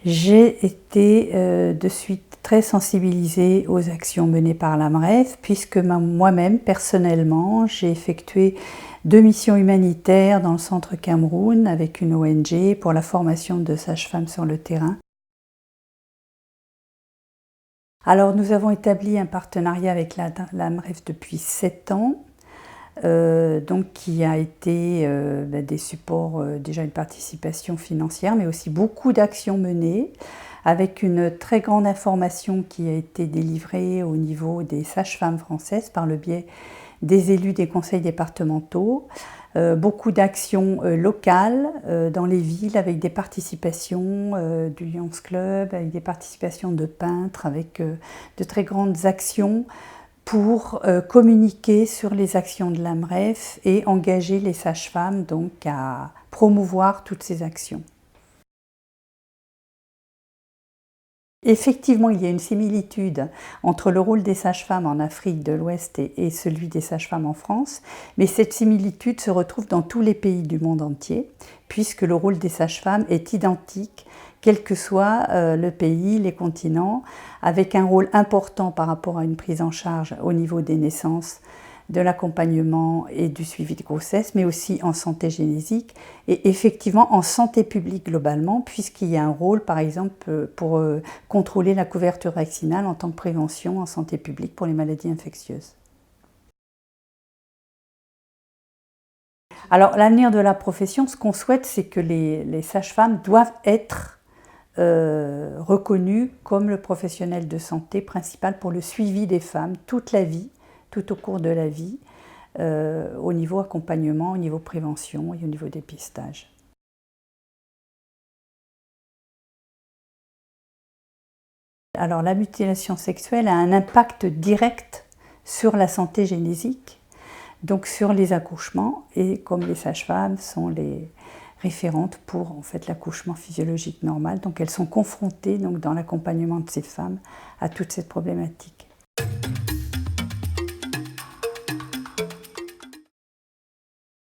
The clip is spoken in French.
J'ai été de suite très sensibilisée aux actions menées par l'AMREF, puisque moi-même, personnellement, j'ai effectué 2 missions humanitaires dans le centre Cameroun avec une ONG pour la formation de sages-femmes sur le terrain. Alors nous avons établi un partenariat avec l'AMREF depuis 7 ans, donc qui a été des supports, déjà une participation financière, mais aussi beaucoup d'actions menées, avec une très grande information qui a été délivrée au niveau des sages-femmes françaises par le biais des élus des conseils départementaux, beaucoup d'actions locales dans les villes avec des participations du Lions Club, avec des participations de peintres, avec de très grandes actions pour communiquer sur les actions de l'AMREF et engager les sages-femmes donc à promouvoir toutes ces actions. Effectivement, il y a une similitude entre le rôle des sages-femmes en Afrique de l'Ouest et celui des sages-femmes en France, mais cette similitude se retrouve dans tous les pays du monde entier, puisque le rôle des sages-femmes est identique, quel que soit le pays, les continents, avec un rôle important par rapport à une prise en charge au niveau des naissances, de l'accompagnement et du suivi de grossesse, mais aussi en santé génésique et effectivement en santé publique globalement, puisqu'il y a un rôle, par exemple, pour contrôler la couverture vaccinale en tant que prévention en santé publique pour les maladies infectieuses. Alors, l'avenir de la profession, ce qu'on souhaite, c'est que les sages-femmes doivent être reconnues comme le professionnel de santé principal pour le suivi des femmes toute la vie, tout au cours de la vie, au niveau accompagnement, au niveau prévention et au niveau dépistage. Alors la mutilation sexuelle a un impact direct sur la santé génésique, donc sur les accouchements, et comme les sages-femmes sont les référentes pour en fait l'accouchement physiologique normal, donc elles sont confrontées donc, dans l'accompagnement de ces femmes à toute cette problématique.